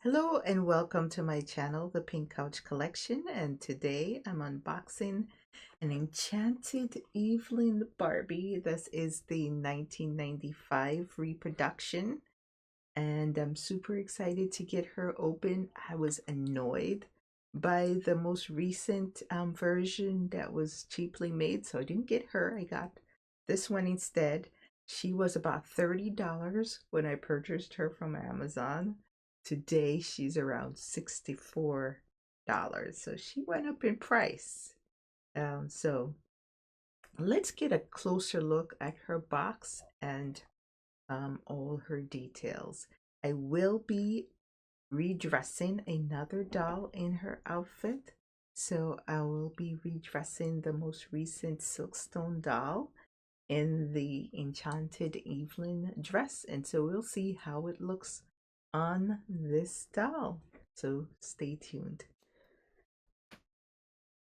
Hello and welcome to my channel, The Pink Couch Collection, and today I'm unboxing an Enchanted Evelyn Barbie. This is the 1995 reproduction, and I'm super excited to get her open. I was annoyed by the most recent version that was cheaply made, so I didn't get her. I got this one instead. She was about $30 when I purchased her from Amazon. Today she's around $64, so she went up in price. So let's get a closer look at her box and all her details. I will be redressing another doll in her outfit. So I will be redressing the most recent Silkstone doll in the Enchanted Evelyn dress. And so we'll see how it looks on this doll. So stay tuned.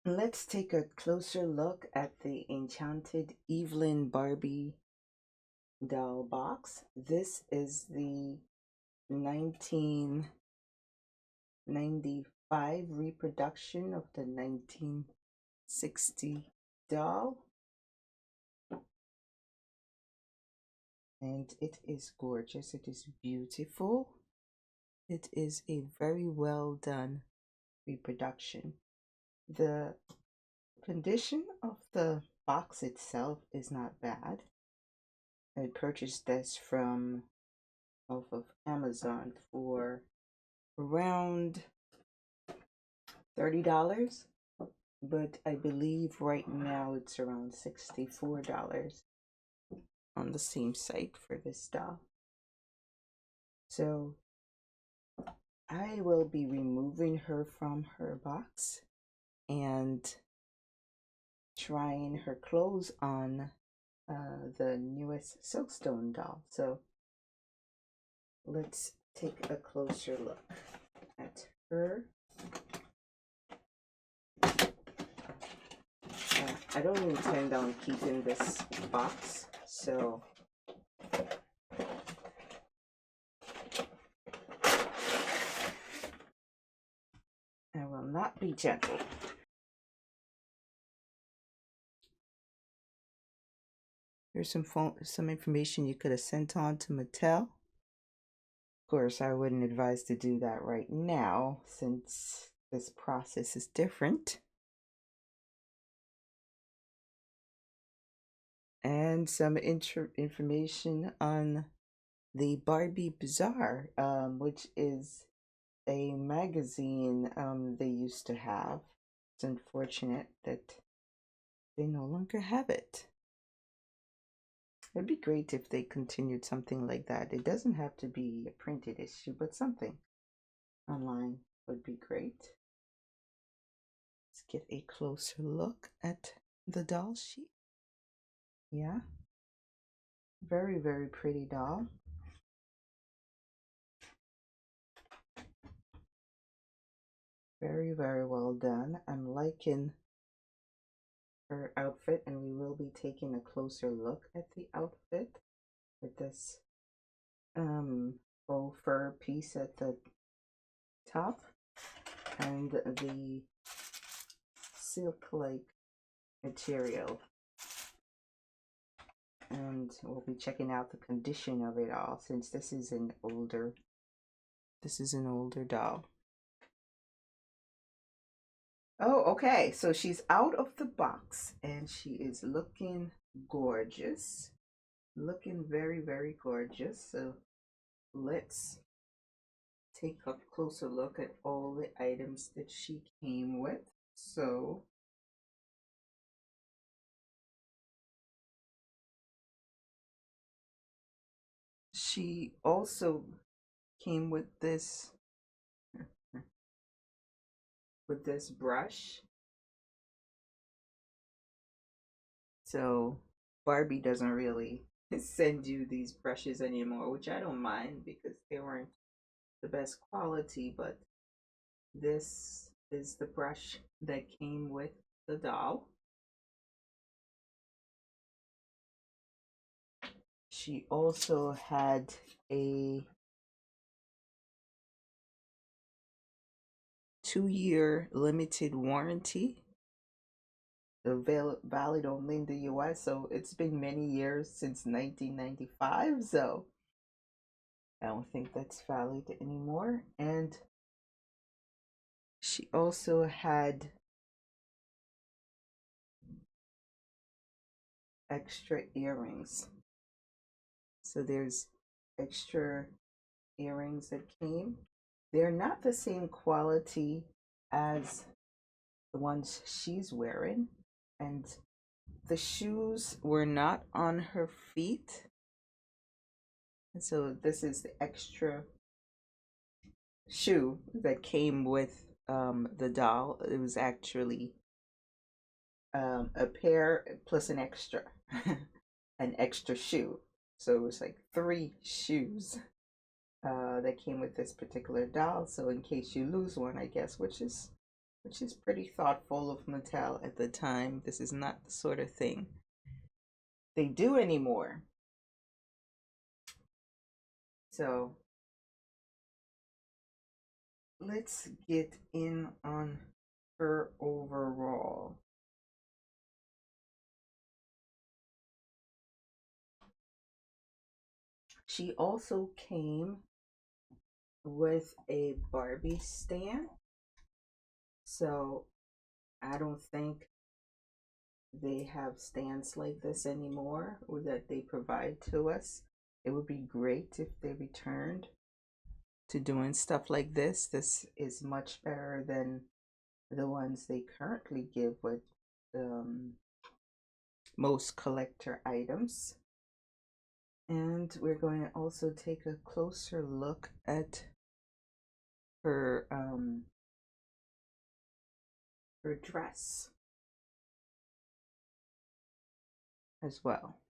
Let's take a closer look at the Enchanted Evelyn Barbie doll box. This is the 1995 reproduction of the 1960 doll. And it is gorgeous. It is beautiful. It is a very well done reproduction. The condition of the box itself is not bad. I purchased this from off of Amazon for around $30, but I believe right now it's around $64 on the same site for this doll. So I will be removing her from her box and trying her clothes on the newest Silkstone doll. So let's take a closer look at her. I don't intend on keeping this box, so I will not be gentle. Here's some information you could have sent on to Mattel. Of course, I wouldn't advise to do that right now since this process is different. And some information on the Barbie Bazaar, which is a magazine they used to have. It's unfortunate that they no longer have it. It'd be great if they continued something like that. It doesn't have to be a printed issue, but something online would be great. Let's get a closer look at the doll sheet. Yeah. Very, very pretty doll. Very, very well done. I'm liking her outfit, and we will be taking a closer look at the outfit with this faux fur piece at the top and the silk-like material. And we'll be checking out the condition of it all since this is an older doll. Oh, okay. So she's out of the box and she is looking gorgeous. Looking very, very gorgeous. So let's take a closer look at all the items that she came with. So she also came with this brush. So Barbie doesn't really send you these brushes anymore, which I don't mind because they weren't the best quality, but this is the brush that came with the doll. She also had a 2-year limited warranty, valid only in the US. So it's been many years since 1995. So I don't think that's valid anymore. And she also had extra earrings. So there's extra earrings that came. They're not the same quality as the ones she's wearing. And the shoes were not on her feet. And so this is the extra shoe that came with the doll. It was actually a pair plus an extra, an extra shoe. So it was like 3 shoes that came with this particular doll. So in case you lose one, I guess, which is pretty thoughtful of Mattel at the time. This is not the sort of thing they do anymore. So let's get in on her overall. She also came with a Barbie stand. So I don't think they have stands like this anymore or that they provide to us. It would be great if they returned to doing stuff like this. This is much better than the ones they currently give with most collector items. And we're going to also take a closer look at her her dress as well.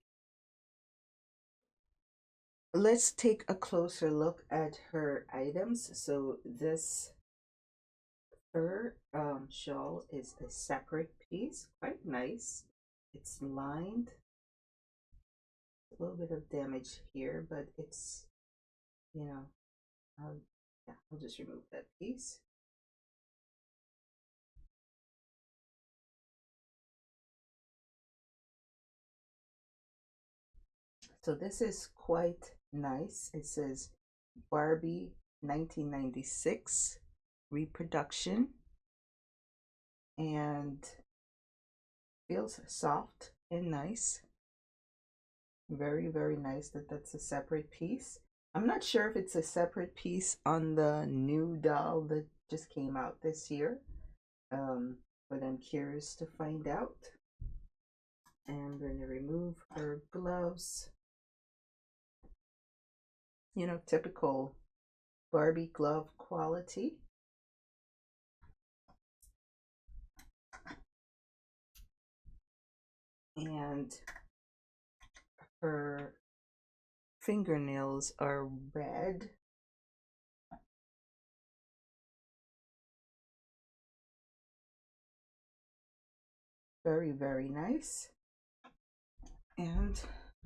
Let's take a closer look at her items. So this fur shawl is a separate piece, quite nice. It's lined. A little bit of damage here, but it's, you know, yeah, I'll just remove that piece. So this is quite nice. It says Barbie 1996 Reproduction, and feels soft and nice. Very, very nice that that's a separate piece. I'm not sure if it's a separate piece on the new doll that just came out this year, but I'm curious to find out. And I'm going to remove her gloves. You know, typical Barbie glove quality. And her fingernails are red. Very, very nice. And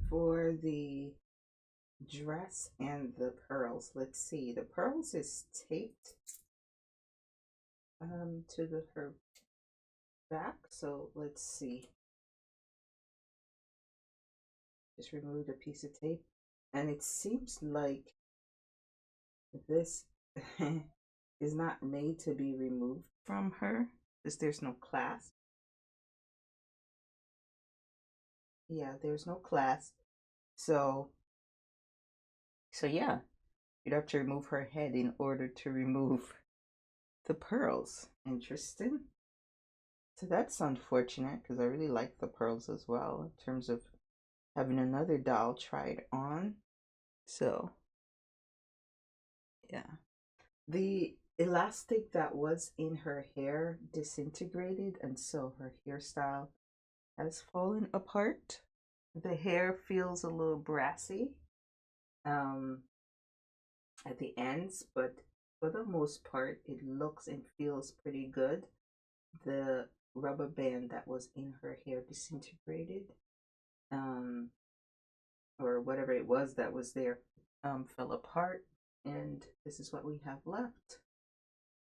for the dress and the pearls, let's see. The pearls is taped to her back. So let's see. Just removed a piece of tape, and it seems like this is not made to be removed from her because there's no clasp. Yeah, there's no clasp. So yeah, you'd have to remove her head in order to remove the pearls. Interesting. So that's unfortunate because I really like the pearls as well in terms of having another doll tried on. So yeah. The elastic that was in her hair disintegrated, and so her hairstyle has fallen apart. The hair feels a little brassy um, at the ends, but for the most part, it looks and feels pretty good. The rubber band that was in her hair disintegrated, um, or whatever it was that was there, fell apart, and this is what we have left.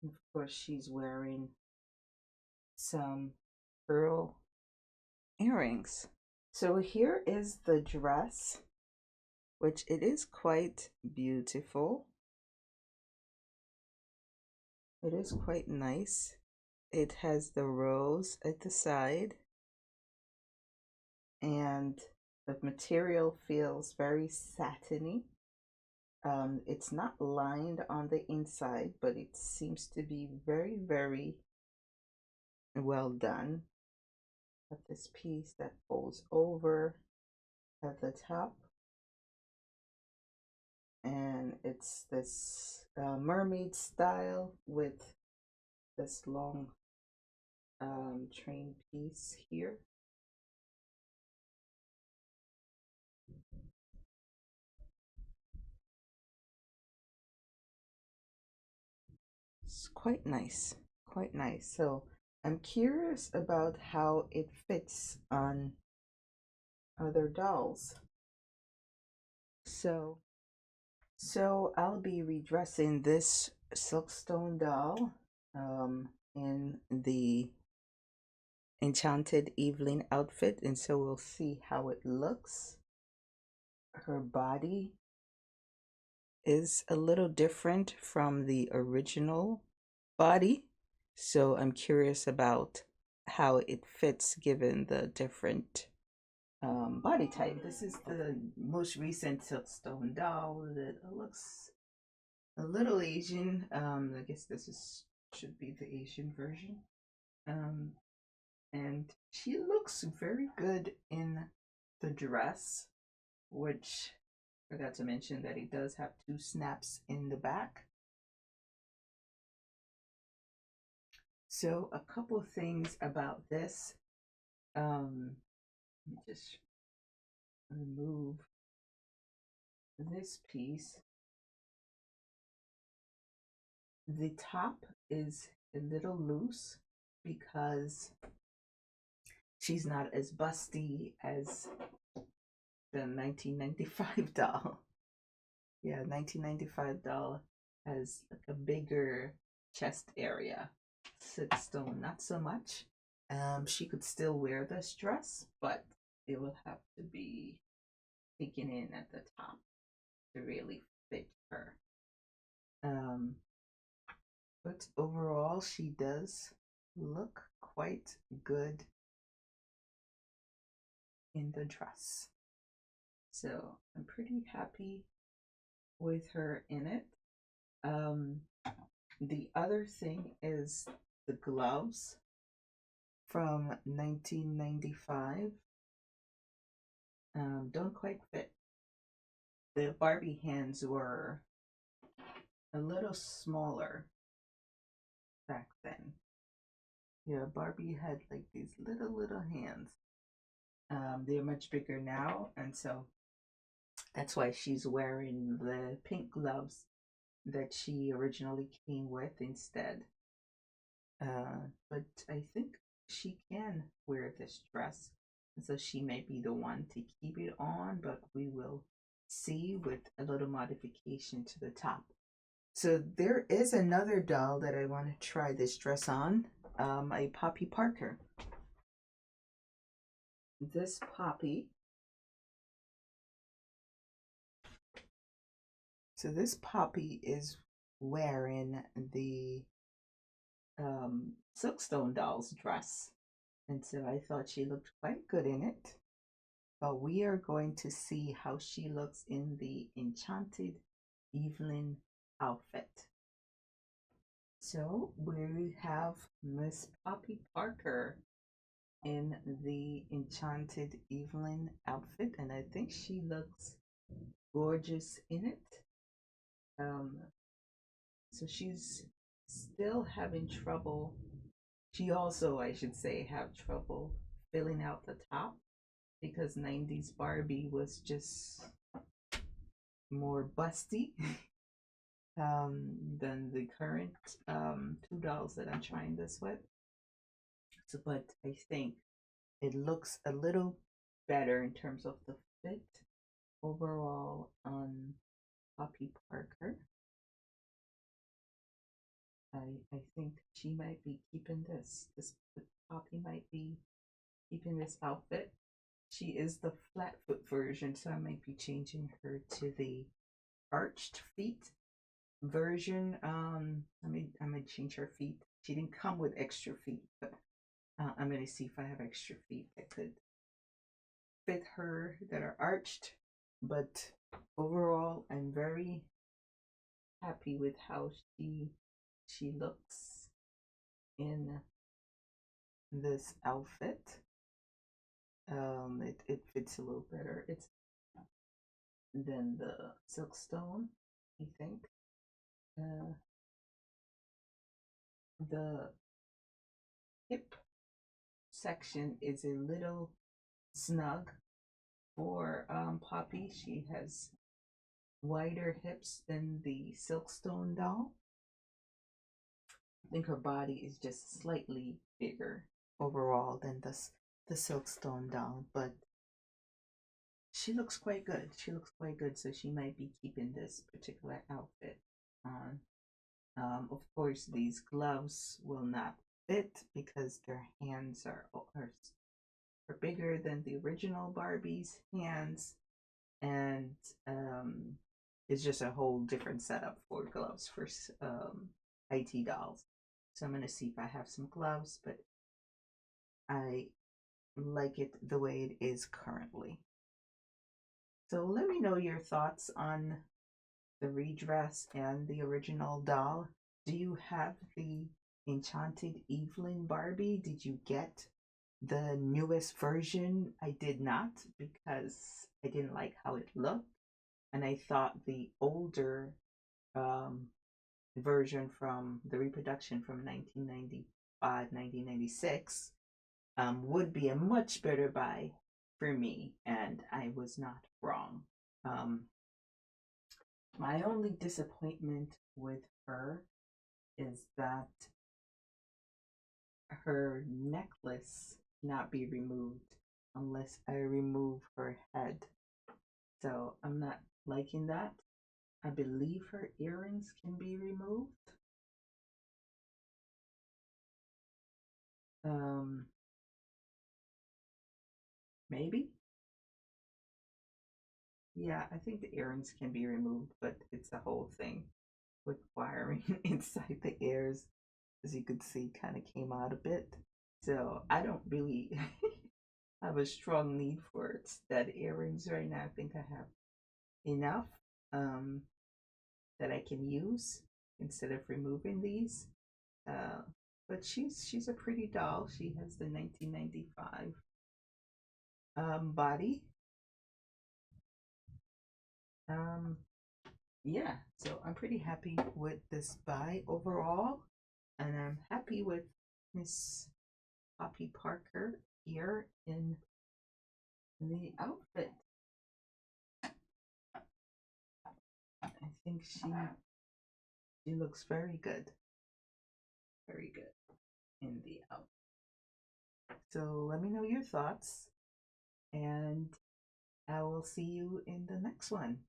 Of course, she's wearing some pearl earrings. So here is the dress, which it is quite beautiful. It is quite nice. It has the rose at the side, and the material feels very satiny. It's not lined on the inside, but it seems to be very, very well done. Got this piece that folds over at the top, and it's this mermaid style with this long train piece here. It's quite nice, quite nice. So I'm curious about how it fits on other dolls. So, I'll be redressing this Silkstone doll in the Enchanted Evelyn outfit, and so we'll see how it looks. Her body is a little different from the original body, so I'm curious about how it fits given the different body type. This is the most recent Silkstone doll that looks a little Asian. I guess this is should be the Asian version. Um, and she looks very good in the dress, which I forgot to mention that it does have two snaps in the back. So a couple things about this. Let me just remove this piece. The top is a little loose because she's not as busty as the 1995 doll. Yeah, 1995 doll has like a bigger chest area. Silkstone, not so much. She could still wear this dress, but it will have to be taken in at the top to really fit her. Um, but overall, she does look quite good in the dress. So I'm pretty happy with her in it. Um, the other thing is the gloves from 1995 don't quite fit. The Barbie hands were a little smaller back then. Yeah, Barbie had like these little hands. They're much bigger now, and so that's why she's wearing the pink gloves that she originally came with instead. But I think she can wear this dress, and so she may be the one to keep it on, but we will see with a little modification to the top. So there is another doll that I want to try this dress on, a Poppy Parker. This Poppy. So this Poppy is wearing the Silkstone doll's dress. And so I thought she looked quite good in it. But we are going to see how she looks in the Enchanted Evelyn outfit. So we have Miss Poppy Parker in the Enchanted Evelyn outfit, and I think she looks gorgeous in it. Um, so she's still having trouble. She also, I should say, have trouble filling out the top because 90s Barbie was just more busty than the current two dolls that I'm trying this with. So, but I think it looks a little better in terms of the fit overall on Poppy Parker. I think she might be keeping this. This Poppy might be keeping this outfit. She is the flat foot version, so I might be changing her to the arched feet version. I'm gonna change her feet. She didn't come with extra feet, but I'm gonna see if I have extra feet that could fit her that are arched. But overall, I'm very happy with how she looks in this outfit. It fits a little better. It's than the silkstone, I think. Uh, the hip section is a little snug for Poppy. She has wider hips than the silkstone doll. I think her body is just slightly bigger overall than the silkstone doll, but she looks quite good. She looks quite good, so she might be keeping this particular outfit on. Of course, these gloves will not fit because their hands are bigger than the original Barbie's hands, and it's just a whole different setup for gloves for IT dolls. So I'm gonna see if I have some gloves, but I like it the way it is currently. So let me know your thoughts on the redress and the original doll. Do you have the Enchanted Evelyn Barbie? Did you get the newest version? I did not because I didn't like how it looked. And I thought the older um, version from the reproduction from 1995, 1996 would be a much better buy for me. And I was not wrong. Um, my only disappointment with her is that her necklace cannot be removed unless I remove her head. So I'm not liking that. I believe her earrings can be removed. Um, maybe. Yeah, I think the earrings can be removed, but it's a whole thing with wiring inside the ears, as you could see, kind of came out a bit. So I don't really have a strong need for stud earrings right now. I think I have enough um, that I can use instead of removing these. Uh, but she's a pretty doll. She has the 1995 body. Um, yeah, so I'm pretty happy with this buy overall, and I'm happy with Miss Poppy Parker here in the outfit. I think she looks very good in the outfit. So let me know your thoughts, and I will see you in the next one.